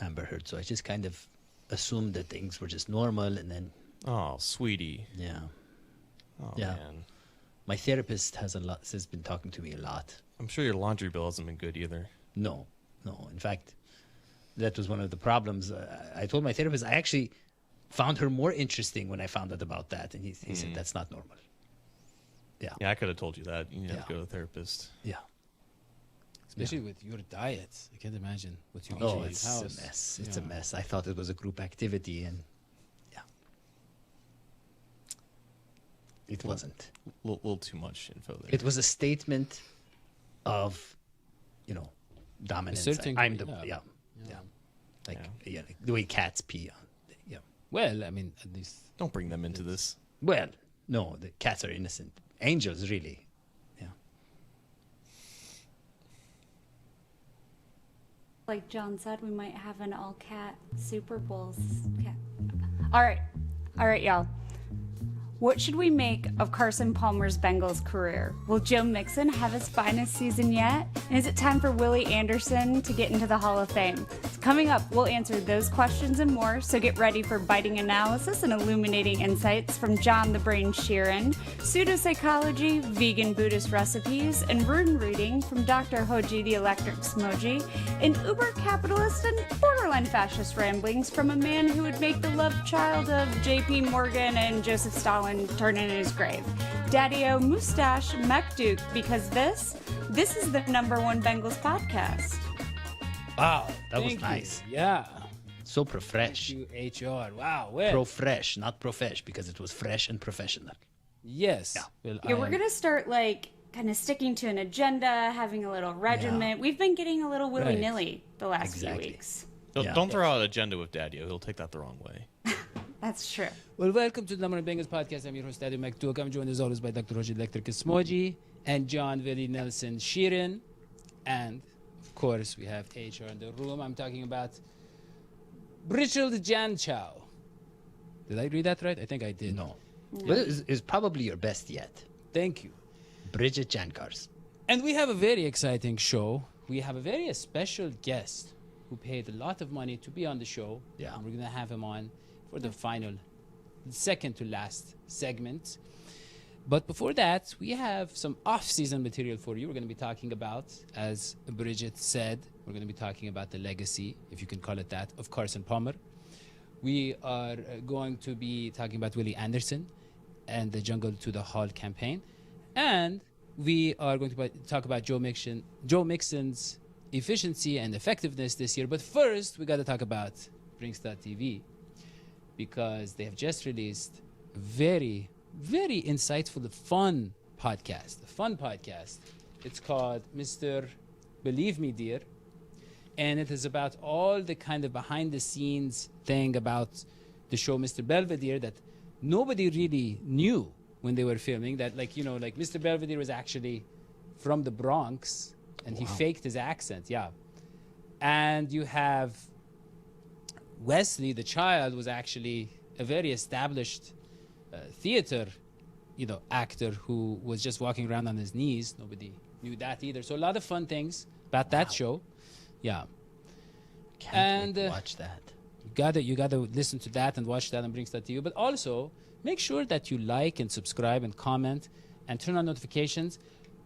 Amber Heard. So I just kind of assumed that things were just normal, and then Oh, sweetie. yeah. Oh, Yeah. man. My therapist has been talking to me a lot. I'm sure your laundry bill hasn't been good either. No. In fact, that was one of the problems. I told my therapist I actually found her more interesting when I found out about that, and he said that's not normal. Yeah. Yeah, I could have told you that. You have Yeah. to go to a therapist. Yeah. Especially with your diet. I can't imagine what you eat Oh, in your it's house. a mess. It's a Yeah. mess. I thought it was a group activity, and yeah, it wasn't. Little too much info there. It was a statement of, dominance. certain- I'm the yeah. yeah. Like the way cats pee. Yeah. Well, I mean, at least Don't bring them into this. Well, no, the cats are innocent. Angels, really. Yeah. Like John said, we might have an all-cat Super Bowl. All right, y'all. What should we make of Carson Palmer's Bengals career? Will Joe Mixon have his finest season yet? And is it time for Willie Anderson to get into the Hall of Fame? Coming up, we'll answer those questions and more, so get ready for biting analysis and illuminating insights from John the Brain Sheeran, pseudopsychology, vegan Buddhist recipes, and rune reading from Dr. Hodgie the Electric Smoji, and uber-capitalist and borderline fascist ramblings from a man who would make the love child of J.P. Morgan and Joseph Stalin turn in his grave. Dadio Mustache MacDuke, because this is the #1 Bengals podcast. Wow, that was Thank you. nice. Yeah. So profresh. Thank you, HR. Wow. Well, Pro-fresh, not profesh, because it was fresh and professional. yes. Yeah. Well, Yeah, we're gonna start kind of sticking to an agenda, having a little regiment. We've been getting a little willy-nilly the last few Exactly. weeks. Don't throw out agenda with Dadio. He'll take that the wrong way. That's true. Well, welcome to the #1 Bengals podcast. I'm your host, Dadio McDuke. I'm joined as always by Dr. Hodgie Electric Smoji and John Willie Nelson Sheeran. And, of course, we have HR in the room. I'm talking about Bridget Janchow. Did I read that right? I think I did. No. But it's probably your best yet. Thank you. Bridget Jankars. And we have a very exciting show. We have a very special guest who paid a lot of money to be on the show. Yeah. And we're going to have him on for the final, second to last segment. But before that, we have some off-season material for you. We're going to be talking about, as Bridget said, we're going to be talking about the legacy, if you can call it that, of Carson Palmer. We are going to be talking about Willie Anderson and the Jungle to the Hall campaign. And we are going to talk about Joe Mixon's efficiency and effectiveness this year. But first, we got to talk about Brinks.tv, because they have just released a very, very insightful, fun podcast. It's called Mr. Believe Me, Dear. And it is about all the kind of behind-the-scenes thing about the show Mr. Belvedere that nobody really knew when they were filming. That, Mr. Belvedere was actually from the Bronx, and he faked his accent, And you have Wesley, the child, was actually a very established theater, actor who was just walking around on his knees. Nobody knew that either. So a lot of fun things about that show. Yeah. Can't wait to watch that. You gotta listen to that and watch that and brings that to you. But also make sure that you like and subscribe and comment and turn on notifications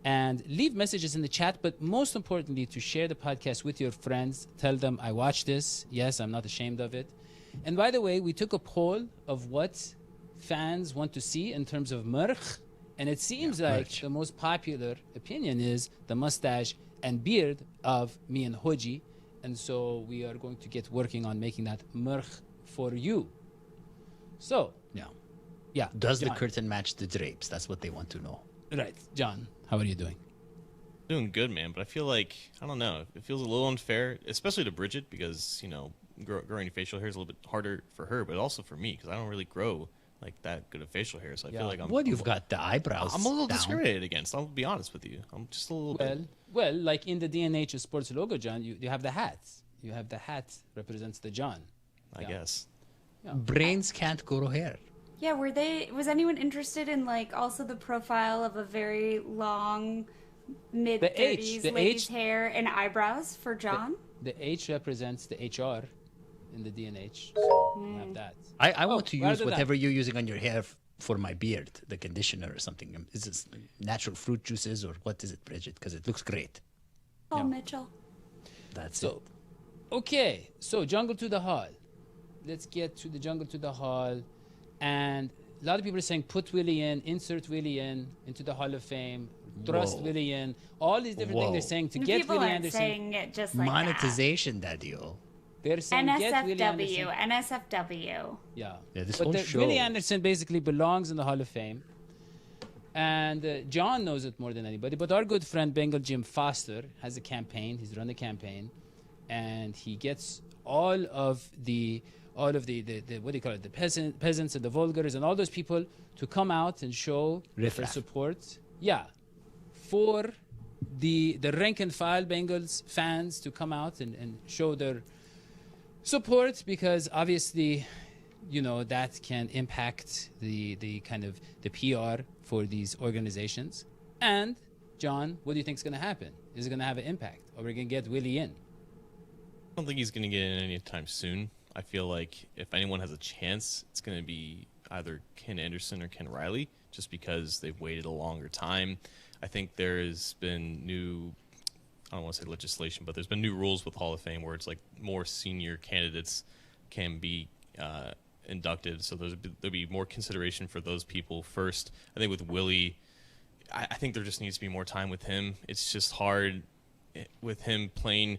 and leave messages in the chat. But most importantly, to share the podcast with your friends. Tell them I watched this. Yes, I'm not ashamed of it. And by the way, we took a poll of what fans want to see in terms of merch. And it seems like the most popular opinion is the mustache and beard of me and Hodgie. And so we are going to get working on making that merch for you. So, yeah. Does John. the curtain match the drapes? That's what they want to know. Right. John, how are you doing? Doing good, man. But I feel like, I don't know, it feels a little unfair, especially to Bridget, because, growing facial hair is a little bit harder for her, but also for me, because I don't really grow like that good of facial hair. So I feel like you've got the eyebrows. I'm a little down. discriminated against. I'll be honest with you. I'm just a little bit. Well, like in the DNH sports logo, John, you have the hats. You have the hat represents the John. I guess. Brains can't grow hair. Yeah, was anyone interested in also the profile of a very long mid-30s lady's hair and eyebrows for John? The H represents the HR, in the DNH. So we have that. I want to use rather than- whatever you're using on your hair for my beard, the conditioner or something. Is this natural fruit juices or what is it, Bridget? Because it looks great. Oh, Mitchell. That's So, okay. So Jungle to the Hall. Let's get to the Jungle to the Hall. And a lot of people are saying put Willie in, insert Willie into the Hall of Fame, thrust Whoa. Willie in. All these different things they're Whoa. saying to The get people Willie aren't Anderson. saying it just it. like Monetization, Dadio. They're that. saying get Willie NSFW, Anderson. NSFW. Yeah. Yeah, this but whole show. Willie Anderson basically belongs in the Hall of Fame. And John knows it more than anybody. But our good friend Bengal Jim Foster has a campaign. He's run a campaign, and he gets all of the what do you call it? The peasants and the vulgars and all those people to come out and show their Riffraff. support. Yeah, for the rank and file Bengals fans to come out and show their support, because obviously, you know, that can impact the kind of the PR for these organizations. And John, what do you think is going to happen? Is it going to have an impact? Or we're going to get Willie in? I don't think he's going to get in anytime soon. I feel like if anyone has a chance, it's going to be either Ken Anderson or Ken Riley, just because they've waited a longer time. I think there has been new, I don't want to say legislation, but there's been new rules with Hall of Fame where it's like more senior candidates can be inducted. So there'll be more consideration for those people first. I think with Willie, I think there just needs to be more time with him. It's just hard with him playing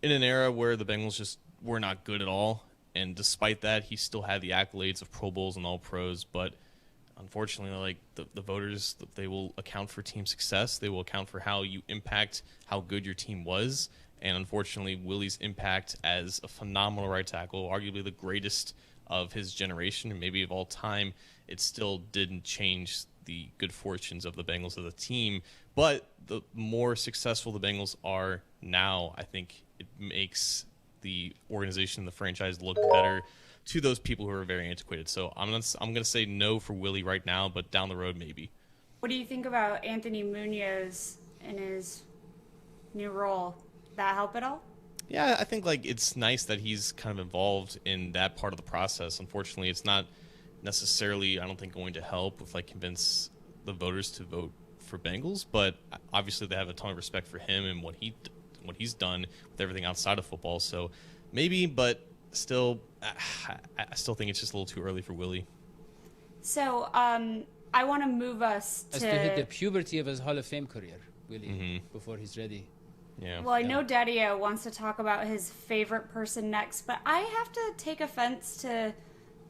in an era where the Bengals just were not good at all. And despite that, he still had the accolades of Pro Bowls and All Pros. But unfortunately, like the voters, they will account for team success. They will account for how you impact how good your team was. And unfortunately, Willie's impact as a phenomenal right tackle, arguably the greatest of his generation and maybe of all time, it still didn't change the good fortunes of the Bengals as a team. But the more successful the Bengals are now, I think it makes the organization, the franchise, look better to those people who are very antiquated. So I'm gonna say no for Willie right now, but down the road maybe. What do you think about Anthony Munoz in his new role? That help at all? Yeah, I think like it's nice that he's kind of involved in that part of the process. Unfortunately, it's not necessarily, I don't think, going to help with like convince the voters to vote for Bengals, but obviously they have a ton of respect for him and what he's done with everything outside of football. So maybe, but still, I still think it's just a little too early for Willie. So I want to move us Has to hit the puberty of his Hall of Fame career, Willie, before he's ready. Yeah. Well, I know Dadio wants to talk about his favorite person next, but I have to take offense to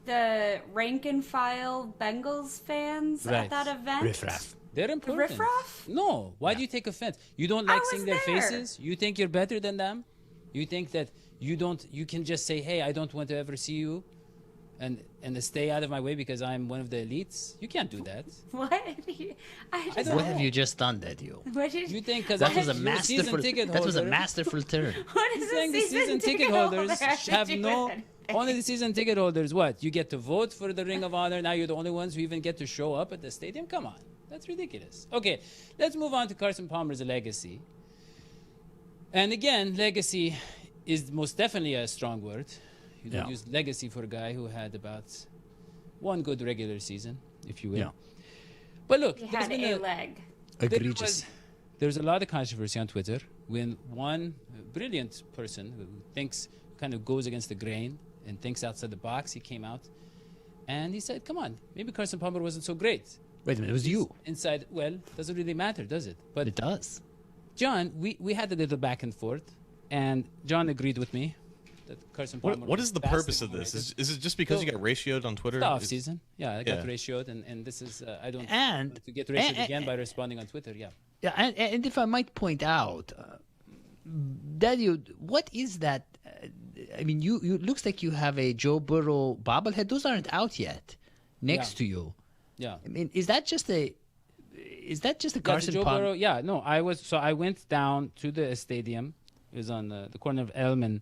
the rank and file Bengals fans Right. at that event. Riffraff. They're important. riffraff? No. Why do you take offense? You don't like was seeing their there. faces? You think you're better than them? You think that you can just say, hey, I don't want to ever see you and stay out of my way because I'm one of the elites? You can't do that. What? I just, don't What know. have you just done, Dadio? What did You think because That was a season masterful. ticket That was a holder- masterful turn. What is saying a the season ticket holders have no. Only the season ticket holders. What? You get to vote for the Ring of Honor. Now you're the only ones who even get to show up at the stadium. Come on, that's ridiculous. Okay, let's move on to Carson Palmer's legacy. And again, legacy is most definitely a strong word. You don't Yeah. use legacy for a guy who had about one good regular season, if you will. Yeah. But look, He there's had been a leg. Egregious. There's a lot of controversy on Twitter when one brilliant person who thinks, kind of goes against the grain and thinks outside the box, he came out and he said, come on, maybe Carson Palmer wasn't so great. Wait a minute, it was you. Inside, well, doesn't really matter, does it? But It does. John, we had a little back and forth, and John agreed with me that Carson Palmer What was is the vastly purpose of this? overrated. Is it just because you So- got ratioed on Twitter? The off Is- season? Yeah, I got Yeah. ratioed, and this is, I don't And- want to get ratioed and- again by responding on Twitter, yeah. Yeah, and if I might point out, Dadio, what is that? I mean, you looks like you have a Joe Burrow bobblehead. Those aren't out yet. Next Yeah. to you, Yeah. I mean, is that just a That's Carson Joe Palmer? Burrow. Yeah, no, I went down to the stadium. It was on the corner of Elm and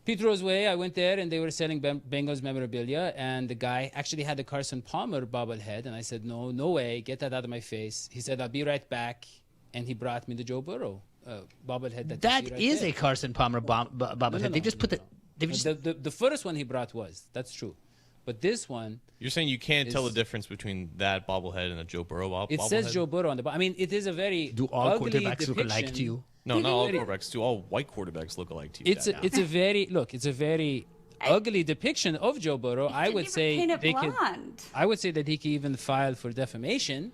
Petrose Way. I went there and they were selling Bengals memorabilia, and the guy actually had the Carson Palmer bobblehead, and I said, no way, get that out of my face. He said, I'll be right back, and he brought me the Joe Burrow bobblehead. That That you see right is there. a Carson Palmer bobblehead. no, They just put no, the no. The first one he brought was. That's true. But this one... You're saying you can't tell the difference between that bobblehead and a Joe Burrow bobblehead? It says Joe Burrow on the... I mean, it is a very Do all ugly quarterbacks look depiction. alike to you? No, not all quarterbacks. Do all white quarterbacks look alike to you? It's a very ugly depiction of Joe Burrow. I would say I would say that he could even file for defamation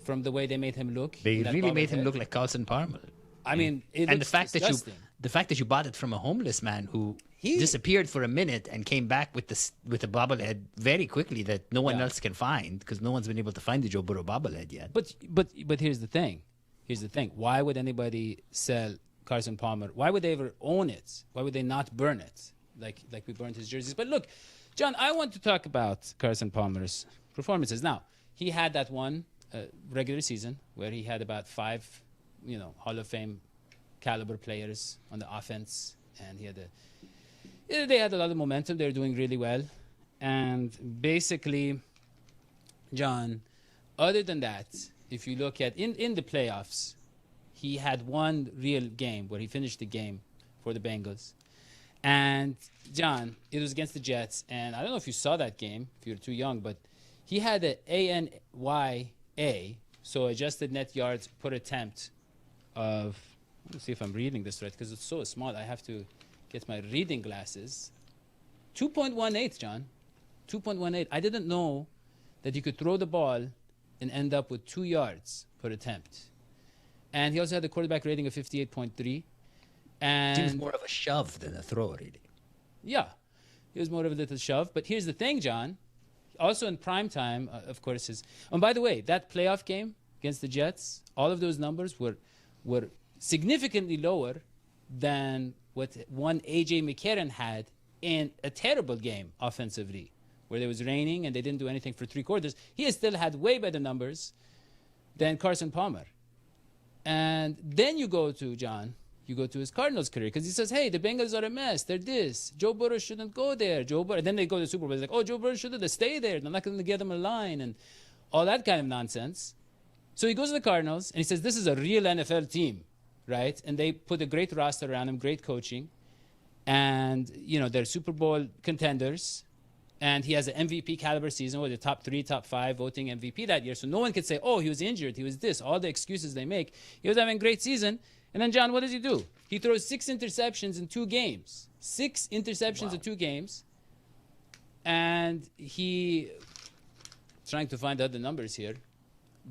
from the way they made him look. They really made him look like Carson Palmer. I mean, And the fact disgusting. that you bought it from a homeless man who disappeared for a minute and came back with a bobblehead very quickly that no one else can find because no one's been able to find the Joe Burrow bobblehead yet. But here's the thing. Why would anybody sell Carson Palmer? Why would they ever own it? Why would they not burn it like we burned his jerseys? But look, John, I want to talk about Carson Palmer's performances. Now, he had that one regular season where he had about 5, Hall of Fame caliber players on the offense, and they had a lot of momentum. They were doing really well, and basically, John, other than that, if you look at in the playoffs, he had one real game where he finished the game for the Bengals. And, John, it was against the Jets. And I don't know if you saw that game, if you're too young, but he had an ANYA, so adjusted net yards per attempt of, let me see if I'm reading this right, because it's so small. I have to get my reading glasses. 2.18, John. 2.18. I didn't know that you could throw the ball and end up with 2 yards per attempt. And he also had a quarterback rating of 58.3. And Seems more of a shove than a throw, really. yeah, he was more of a little shove. But here's the thing, John. Also in prime time, of course, and by the way, that playoff game against the Jets, all of those numbers were significantly lower than what one A.J. McCarron had in a terrible game offensively, where it was raining and they didn't do anything for 3 quarters. He still had way better numbers than Carson Palmer. And then you go to, John, his Cardinals career, because he says, hey, the Bengals are a mess. They're this. Joe Burrow shouldn't go there. Then they go to the Super Bowl. It's like, oh, Joe Burrow shouldn't stay there. They're not going to get him a line and all that kind of nonsense. So he goes to the Cardinals, and he says, this is a real NFL team, right? And they put a great roster around him, great coaching. And, they're Super Bowl contenders. And he has an MVP caliber season with the top 3, top 5 voting MVP that year. So no one could say, oh, he was injured, he was this, all the excuses they make. He was having a great season. And then, John, what does he do? He throws 6 interceptions in 2 games. 6 interceptions in 2 games. And trying to find out the numbers here.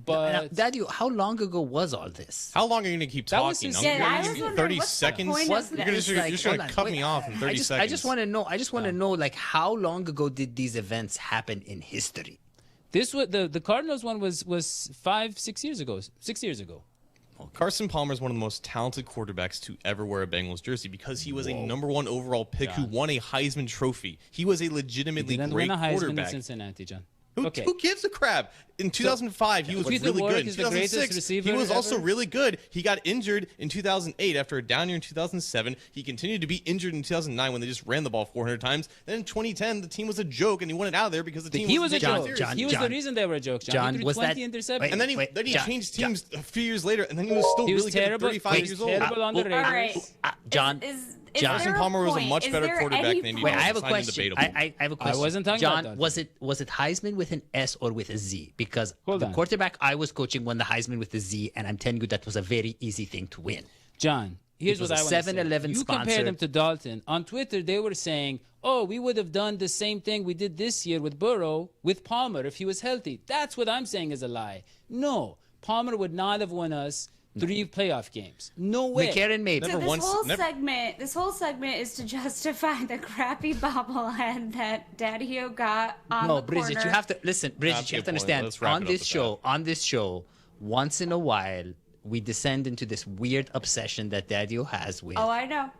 But Dadio, how long ago was all this? How long are you going to keep talking? I was wondering, 30 what's the seconds? point of You're this? just going to cut me off in 30 seconds. I just want to know, like, how long ago did these events happen in history? this was the Cardinals one was 6 years ago. 6 years ago. Carson Palmer is one of the most talented quarterbacks to ever wear a Bengals jersey because he was a #1 overall pick who won a Heisman Trophy. He was a legitimately Didn't great win a Heisman quarterback. in Cincinnati, John. Who gives a crap? In 2005, he was really good. In is the greatest 2006, receiver he was also ever. really good. He got injured in 2008 after a down year in 2007. He continued to be injured in 2009 when they just ran the ball 400 times. Then in 2010, the team was a joke, and he wanted out of there because the team He was a taking joke. it serious. He was the reason they were a joke, John. John, He threw was 20 that- interceptions. wait, And then he John, changed teams a few years later, and then he was still He was really good at terrible. 35 He was years old. terrible on the All right. Raiders. John, Is Carson there a Palmer was a point? much Is better there quarterback any than he point? Wait, I have a It's not even question. debatable. I have a question. wasn't talking John, about that. was it Heisman with an S or with a Z? Because Hold the on. quarterback I was coaching won the Heisman with a Z, and I'm telling you that was a very easy thing to win. John, here's It was what a I want to say. 7-Eleven You compare sponsored. them to Dalton. On Twitter, they were saying, oh, we would have done the same thing we did this year with Burrow, with Palmer, if he was healthy. That's what I'm saying is a lie. No, Palmer would not have won us 3 playoff games. No way. McCarron maybe. Never So once- this whole segment is to justify the crappy bobblehead that Dadio got on No, the Bridget, corner. you have to listen. Bridget, That's you a have to good point. understand. Let's wrap it On up this with show, once in a while, we descend into this weird obsession that Dadio has with. Oh, I know.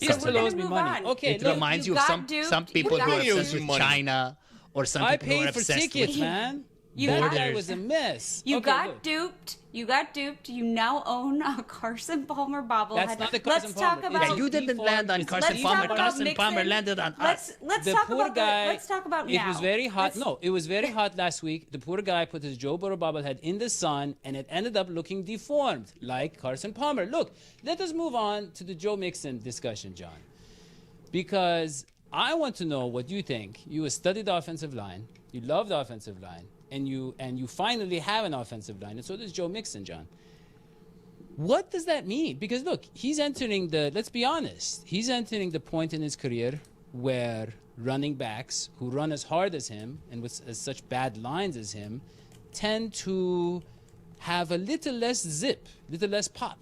He So still we're owes gonna me move money. on. Okay, It look, reminds you you of got some duped. people You who are got obsessed duped. with money. China, or some I people who are paid for obsessed tickets, with. man. You That got- guy was a mess. You Okay, got look. duped. You got duped. You now own a Carson Palmer bobblehead. That's not the Carson Let's talk Palmer. about. Yeah, you didn't Default. land on Let's Carson talk Palmer. about Carson Mixon. Palmer landed on us. Let's The talk poor about guy. let's talk about It now. was very hot. Let's- No, it was very hot last week. The poor guy put his Joe Burrow bobblehead in the sun, and it ended up looking deformed, like Carson Palmer. Look, let us move on to the Joe Mixon discussion, John. because I want to know what you think. You studied the offensive line, you love the offensive line, and you finally have an offensive line, and so does Joe Mixon, John. What does that mean? Because look, he's entering let's be honest, he's entering the point in his career where running backs who run as hard as him and with such bad lines as him tend to have a little less zip, little less pop,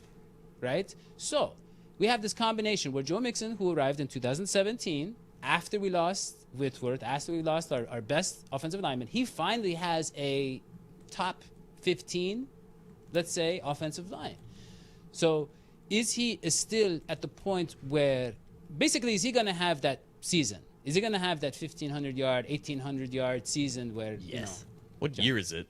right? So we have this combination where Joe Mixon, who arrived in 2017, after we lost Whitworth, after we lost our best offensive lineman, he finally has a top 15, let's say, offensive line. So is he still at the point where, basically, is he going to have that season? Is he going to have that 1,500-yard, 1,800-yard season where, Yes. What year is it?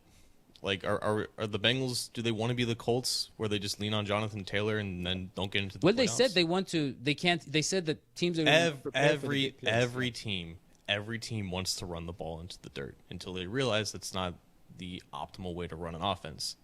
Like, are the Bengals, do they want to be the Colts where they just lean on Jonathan Taylor and then don't get into the Well, they playoffs? said they want to. They can't. They said that teams are going to prepare for the big plays. every team wants to run the ball into the dirt until they realize that's not the optimal way to run an offense.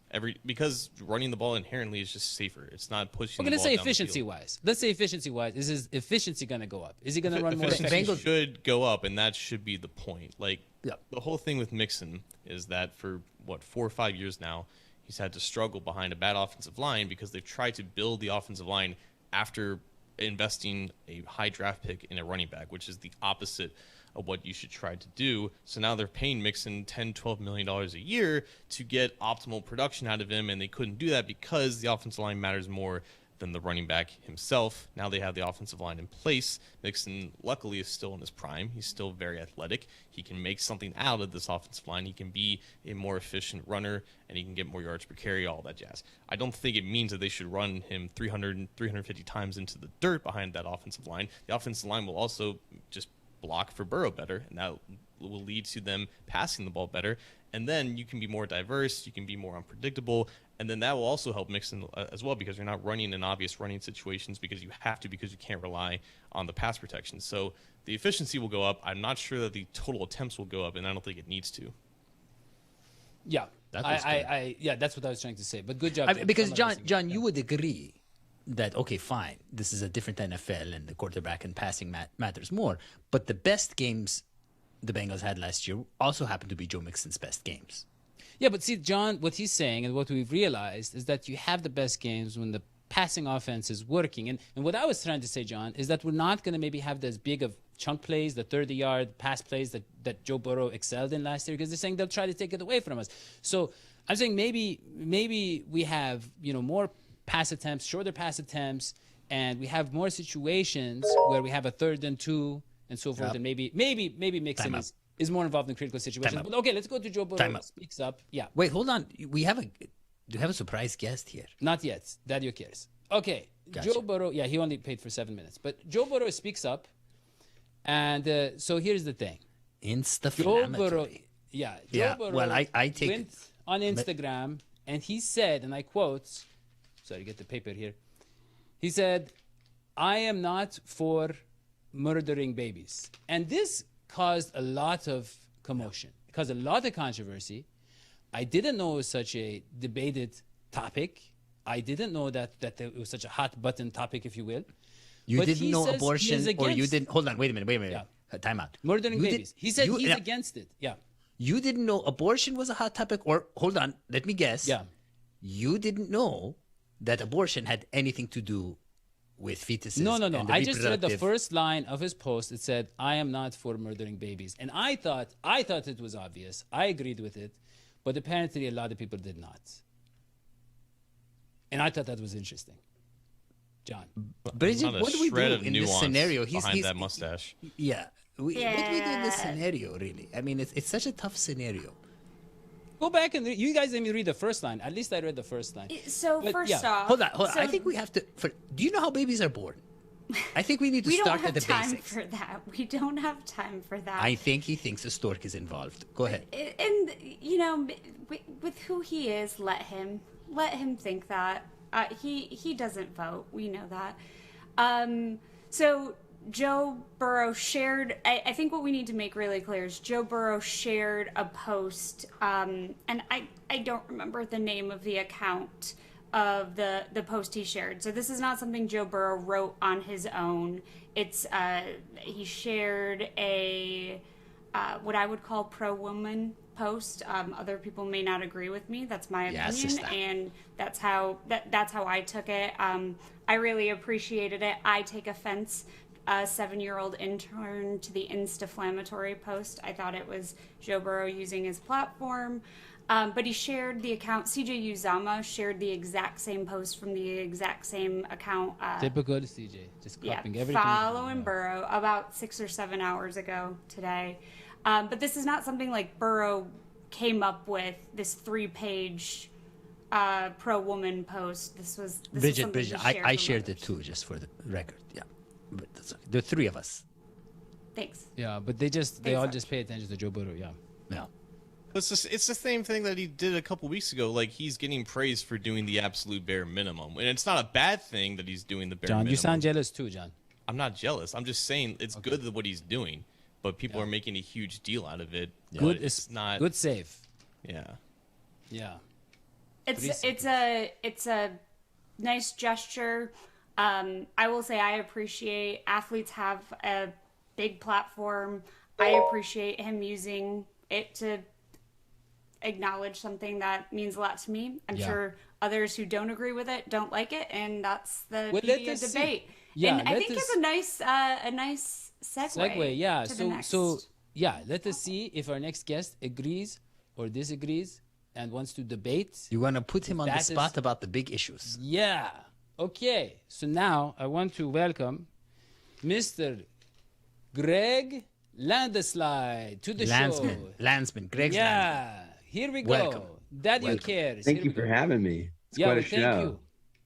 Because running the ball inherently is just safer. It's not pushing. We're the going to ball say down the efficiency field. wise. Let's say efficiency wise. Is his efficiency going to go up? Is he going to run more? Efficiency should go up, and that should be the point. Like, Yeah. the whole thing with Mixon is that for 4 or 5 years now, he's had to struggle behind a bad offensive line because they've tried to build the offensive line after investing a high draft pick in a running back, which is the opposite of what you should try to do. So now they're paying Mixon $10-12 million a year to get optimal production out of him, and they couldn't do that because the offensive line matters more than the running back himself. Now they have the offensive line in place. Mixon, luckily, is still in his prime. He's still very athletic. He can make something out of this offensive line. He can be a more efficient runner, and he can get more yards per carry, all that jazz. I don't think it means that they should run him 350 times into the dirt behind that offensive line. The offensive line will also just block for Burrow better, and that will lead to them passing the ball better. And then you can be more diverse, you can be more unpredictable, and then that will also help Mixon as well, because you're not running in obvious running situations because you can't rely on the pass protection. So the efficiency will go up. I'm not sure that the total attempts will go up, and I don't think it needs to. Yeah, that's what I was trying to say. But good job. Because John, you would agree that, okay, fine, this is a different NFL and the quarterback and passing matters more. But the best games the Bengals had last year also happened to be Joe Mixon's best games. Yeah, but see, John, what he's saying and what we've realized is that you have the best games when the passing offense is working. And what I was trying to say, John, is that we're not going to maybe have this big of chunk plays, the 30-yard pass plays that Joe Burrow excelled in last year, because they're saying they'll try to take it away from us. So I'm saying maybe we have, more pass attempts, shorter pass attempts, and we have more situations where we have a 3rd and 2 and so forth. Yep. And maybe Mixon is more involved in critical situations. But okay, let's go to Joe Burrow. Speaks up. Yeah. Wait, hold on. Do you have a surprise guest here? Not yet. Dadio cares. Okay. Gotcha. Joe Burrow. Yeah, he only paid for 7 minutes. But Joe Burrow speaks up. And so here's the thing. Joe Burrow. Yeah. Joe Burrow well, I take went on Instagram and he said, and I quote, sorry, get the paper here. He said, "I am not for murdering babies." And this caused a lot of commotion. It caused a lot of controversy. I didn't know it was such a debated topic. I didn't know that it was such a hot button topic, if you will. You didn't know abortion, or you didn't. Hold on, wait a minute. Yeah. Time out. Murdering babies. He said he's against it. Yeah. You didn't know abortion was a hot topic, or hold on, let me guess. Yeah. You didn't know that abortion had anything to do with fetuses. No. I just read the first line of his post. It said, "I am not for murdering babies," and I thought it was obvious. I agreed with it, but apparently a lot of people did not. And I thought that was interesting. John, Bridget, what do we do in this scenario? Behind that mustache. Yeah. What do we do in this scenario, really? I mean, it's such a tough scenario. Go back and you guys let me read the first line. At least I read the first line. So first off, hold on. I think we have to. Do you know how babies are born? I think we need to start at the basics. We don't have time for that. We don't have time for that. I think he thinks a stork is involved. Go ahead. And with who he is, let him think that. He doesn't vote. We know that. So Joe Burrow shared, I think what we need to make really clear is Joe Burrow shared a post, and I don't remember the name of the account of the post he shared. So this is not something Joe Burrow wrote on his own. he shared a what I would call pro-woman post. Other people may not agree with me. That's my opinion, sister. and that's how I took it. I really appreciated it. I take offense. A 7-year-old intern to the Insta-flammatory post. I thought it was Joe Burrow using his platform. But he shared the account. CJ Uzama shared the exact same post from the exact same account. Typical CJ, just copying everything. Following Burrow about 6 or 7 hours ago today. But this is not something like Burrow came up with, this 3-page pro-woman post. This was Bridget, something I shared it too, just for the record. Yeah, but that's okay. The 3 of us. Thanks. Yeah, but they all just pay attention to Joe Burrow. Yeah. Yeah. It's the same thing that he did a couple weeks ago. Like, he's getting praised for doing the absolute bare minimum, and it's not a bad thing that he's doing the bare minimum. John, you sound jealous too, John. I'm not jealous. I'm just saying it's good that what he's doing, but people are making a huge deal out of it. Yeah. But it's not good save. Yeah. Yeah. It's a nice gesture. I will say I appreciate athletes have a big platform. I appreciate him using it to acknowledge something that means a lot to me. I'm sure others who don't agree with it don't like it, and that's the beauty of debate. Yeah, and I think it's a nice segue. Yeah. To let us see if our next guest agrees or disagrees and wants to debate. You want to put him on the spot about the big issues. Yeah. Okay. So now I want to welcome Mr. Greg Landeslide to the show. Landsman, Greg's Landsman. Here we go. Welcome. Dadio cares. Thank you for having me. It's quite a show. Thank you.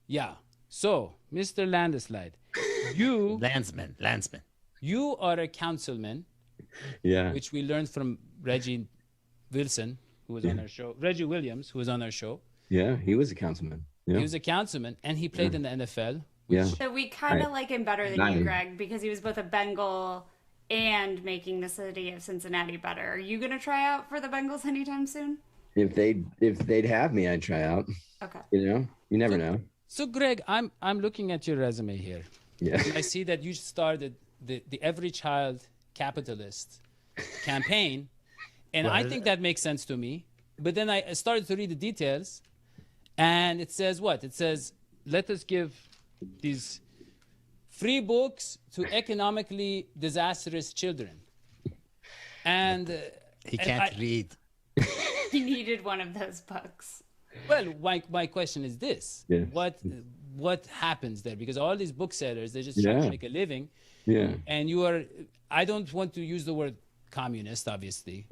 Yeah. So, Mr. Landeslide, you Landsman. You are a councilman. Yeah. Which we learned from Reggie Wilson, who was on our show. Reggie Williams, who was on our show. Yeah, he was a councilman. Yeah. He was a councilman, and he played in the NFL. Yeah. So we kind of like him better than you, Greg, because he was both a Bengal and making the city of Cincinnati better. Are you going to try out for the Bengals anytime soon? If they'd have me, I'd try out. Okay. You never know. So, Greg, I'm looking at your resume here. Yeah. I see that you started the Every Child Capitalist campaign, and I think that makes sense to me. But then I started to read the details, and it says what? It says, let us give these free books to economically disastrous children. And he can't read. He needed one of those books. Well, my question is this. Yes. What happens there? Because all these booksellers, they're just trying to make a living. Yeah. And I don't want to use the word communist, obviously.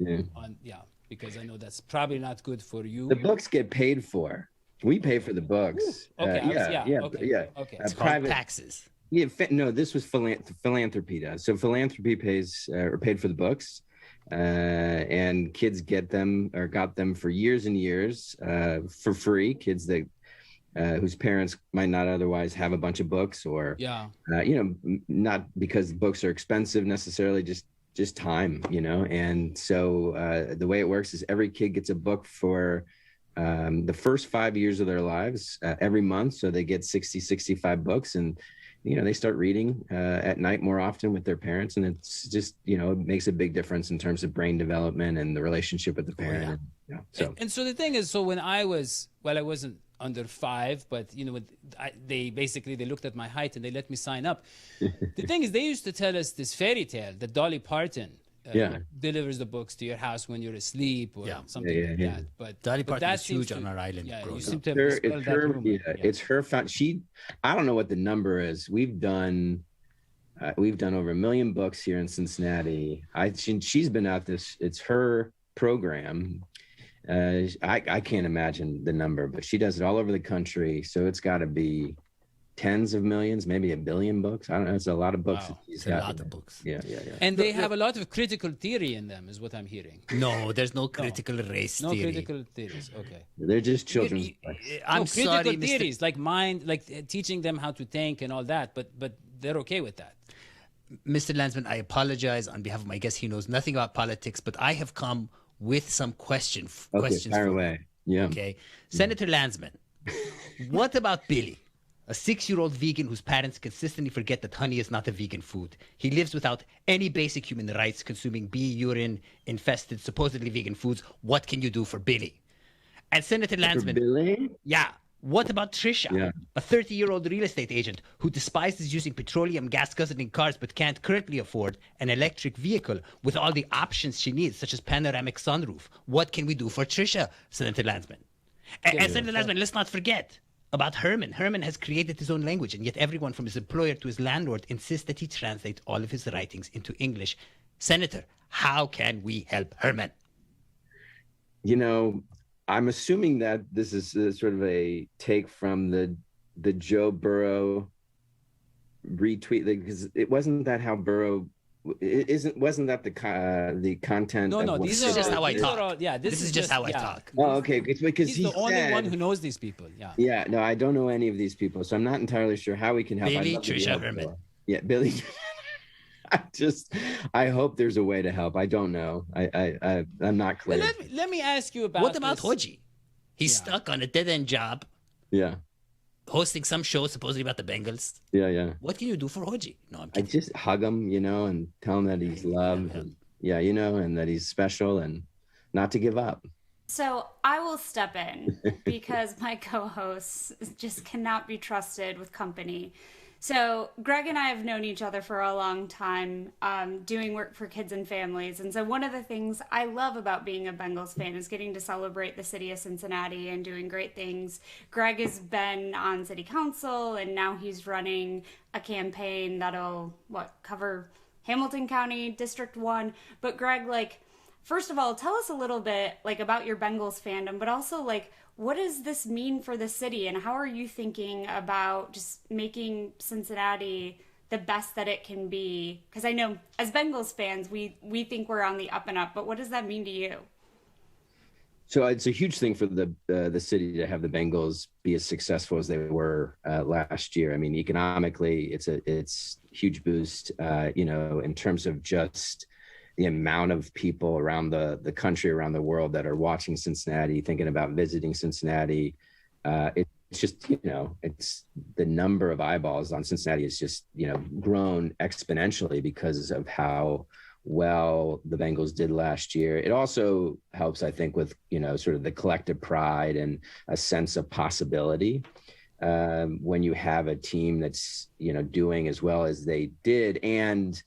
Because I know that's probably not good for you. The books get paid for. We pay for the books. Okay. Okay. It's called taxes. Yeah, no, this was philanthropy does. So philanthropy pays or paid for the books, and kids got them for years and years for free. Kids that whose parents might not otherwise have a bunch of books, or not because books are expensive necessarily, just time, And so the way it works is every kid gets a book for the first 5 years of their lives every month. So they get 65 books, and they start reading at night more often with their parents, and it's just it makes a big difference in terms of brain development and the relationship with the parent. And so the thing is, so when I wasn't under 5, but they looked at my height and they let me sign up. The thing is, they used to tell us this fairy tale that Dolly Parton delivers the books to your house when you're asleep or something like that. But Dolly Parton is huge on our island. You seem to have it's her I don't know what the number is. We've done over 1 million books here in Cincinnati. She's been at this. It's her program. I can't imagine the number, but she does it all over the country. So it's got to be tens of millions, maybe 1 billion books. I don't know. It's a lot of books. Wow. It's a lot of books. Yeah. And they have a lot of critical theory in them, is what I'm hearing. No, there's no critical race theory. No critical theories. Okay. They're just children's books. I'm sorry, critical theories like mind, like teaching them how to think and all that. But they're okay with that. Mr. Landsman, I apologize on behalf of my guest. He knows nothing about politics, but I have come with some questions. Fire away. Yeah. Okay. Senator Landsman, what about Billy? A 6-year-old vegan whose parents consistently forget that honey is not a vegan food. He lives without any basic human rights, consuming bee urine infested, supposedly vegan foods. What can you do for Billy? And Senator Landsman. Billy? Yeah. What about Trisha? Yeah. A 30-year-old real estate agent who despises using petroleum gas guzzling cars but can't currently afford an electric vehicle with all the options she needs, such as panoramic sunroof. What can we do for Trisha, Senator Landsman? And Senator Landsman, let's not forget about Herman. Herman has created his own language, and yet everyone from his employer to his landlord insists that he translate all of his writings into English. Senator, how can we help Herman? You know, I'm assuming that this is sort of a take from the Joe Burrow retweet, because it wasn't that how Burrow wasn't that the content? No, This is just how I talk. This is just how I talk. Oh, okay. It's because he's the only one who knows these people. Yeah. Yeah. No, I don't know any of these people, so I'm not entirely sure how we can help. Billy, Trisha, Herman. Yeah, Billy. I hope there's a way to help. I don't know. I'm not clear. Well, let me ask you about. What about Hodgie? He's stuck on a dead-end job. Yeah. Hosting some show supposedly about the Bengals. Yeah. What can you do for Hodgie? No, I'm I kidding. just hug him, and tell him that he's loved. And, and that he's special and not to give up. So I will step in because my co-hosts just cannot be trusted with company. So Greg and I have known each other for a long time, doing work for kids and families. And so one of the things I love about being a Bengals fan is getting to celebrate the city of Cincinnati and doing great things. Greg has been on city council, and now he's running a campaign that'll, cover Hamilton County, District 1. But Greg, first of all, tell us a little bit, about your Bengals fandom, but also, what does this mean for the city, and how are you thinking about just making Cincinnati the best that it can be? Because I know as Bengals fans, we think we're on the up and up, but what does that mean to you? So it's a huge thing for the city to have the Bengals be as successful as they were last year. I mean, economically, it's a huge boost, in terms of just the amount of people around the country, around the world that are watching Cincinnati, thinking about visiting Cincinnati. It's just, it's the number of eyeballs on Cincinnati is just, grown exponentially because of how well the Bengals did last year. It also helps, I think, with, sort of the collective pride and a sense of possibility. When you have a team that's, doing as well as they did, and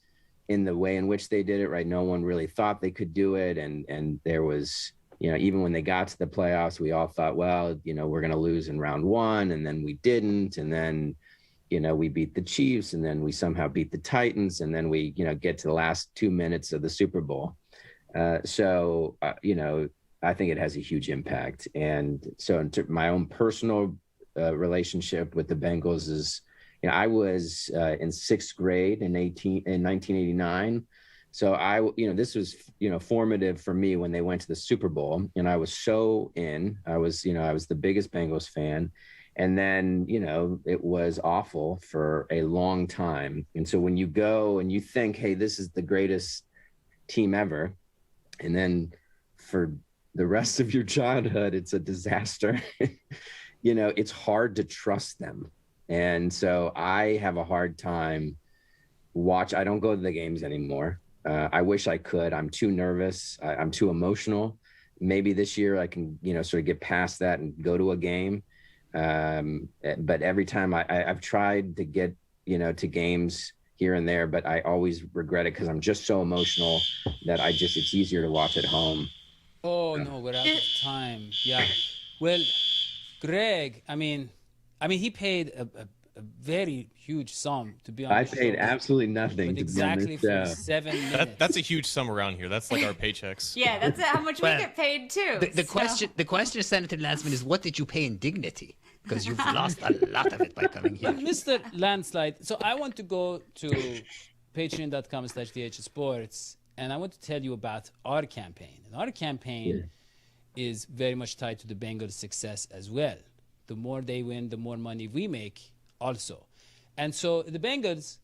in the way in which they did it, right? No one really thought they could do it. And there was, even when they got to the playoffs, we all thought, well, we're going to lose in round 1, and then we didn't. And then, we beat the Chiefs, and then we somehow beat the Titans. And then we, get to the last 2 minutes of the Super Bowl. So, I think it has a huge impact. And so into my own personal relationship with the Bengals is, I was in 6th grade in 1989. So this was, formative for me when they went to the Super Bowl, and I was so I was the biggest Bengals fan. And then, it was awful for a long time. And so when you go and you think, hey, this is the greatest team ever, and then for the rest of your childhood, it's a disaster, it's hard to trust them. And so I have a hard time I don't go to the games anymore. I wish I could. I'm too nervous. I'm too emotional. Maybe this year I can, sort of get past that and go to a game. But every time I've tried to get, to games here and there, but I always regret it because I'm just so emotional that it's easier to watch at home. Oh, no, we're out of time. Yeah. Well, Greg, I mean, he paid a very huge sum to be on the show. I paid absolutely nothing but to exactly be on this for 7 minutes. That's a huge sum around here. That's like our paychecks. Yeah, that's how much we get paid too. The question, Senator Landsman, is what did you pay in dignity? Because you've lost a lot of it by coming here. But Mr. Landslide, so I want to go to patreon.com/dhsports, and I want to tell you about our campaign. And our campaign is very much tied to the Bengals' success as well. The more they win, the more money we make also. And so the Bengals,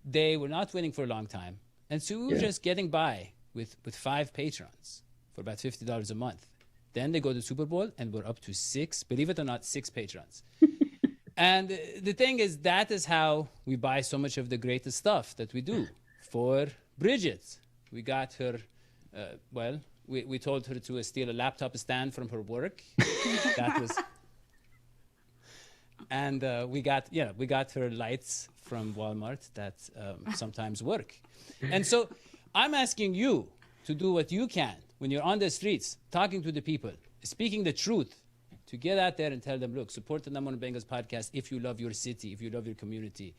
they were not winning for a long time. And so we were just getting by with 5 patrons for about $50 a month. Then they go to the Super Bowl, and we're up to 6, believe it or not, 6 patrons. And the thing is, that is how we buy so much of the greatest stuff that we do. For Bridget, we got her, we told her to steal a laptop stand from her work. That was... And we got her lights from Walmart that sometimes work. And so I'm asking you to do what you can when you're on the streets, talking to the people, speaking the truth, to get out there and tell them, look, support the Number One Bengals podcast if you love your city, if you love your community.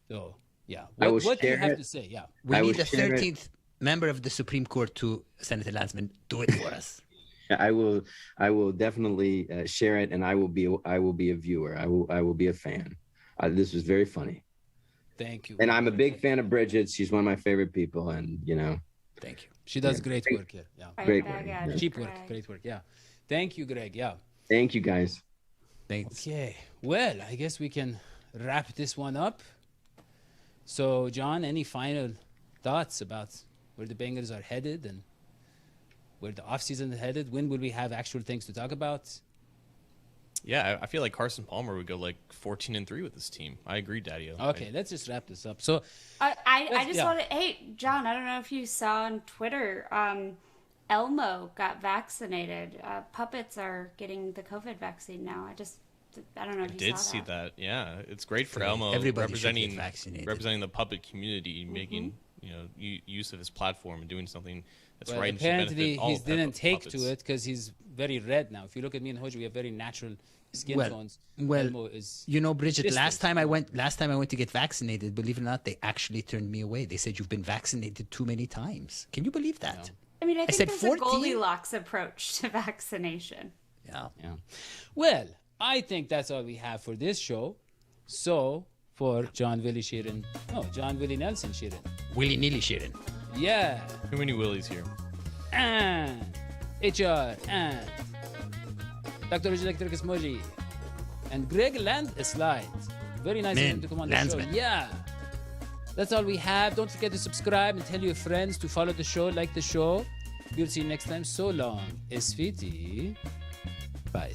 So, yeah. What do you have to say? Yeah. We need the 13th member of the Supreme Court to Senator Landsman. Do it for us. I will definitely share it, and I will be a viewer. I will be a fan. This was very funny. Thank you. And I'm a big fan of Bridget. She's one of my favorite people, and thank you. She does great work here. Yeah. Great work. Yeah. Cheap work. Great work. Yeah. Thank you, Greg. Yeah. Thank you, guys. Thanks. Okay. Well, I guess we can wrap this one up. So, John, any final thoughts about where the Bengals are headed and where the offseason is headed? When will we have actual things to talk about? Yeah, I feel like Carson Palmer would go like 14-3 with this team. I agree, Dadio. Okay, let's just wrap this up. So, I just wanted, hey, John, I don't know if you saw on Twitter, Elmo got vaccinated. Puppets are getting the COVID vaccine now. I don't know if you saw that. I did see that. Yeah, it's great for So Elmo everybody should get vaccinated. representing the puppet community, making use of his platform and doing something that's well, right. apparently, and should benefit all he didn't take puppets. to it because he's very red now. If you look at me and Hodgie, we have very natural skin tones. Well, Elmo is Bridget, distant. last time I went to get vaccinated, believe it or not, they actually turned me away. They said, you've been vaccinated too many times. Can you believe that? I mean, I think said there's 14? a Goldilocks approach to vaccination. Yeah. Well, I think that's all we have for this show. So, for John Willie Nelson Sheeran. Willy nilly Sheeran. Yeah. Too many Willies here. And HR and Dr. Electric Smoji and Greg Landslide. Very nice of him to come on the show. Yeah. That's all we have. Don't forget to subscribe and tell your friends to follow the show, like the show. We'll see you next time. So long. Esfiti. Bye.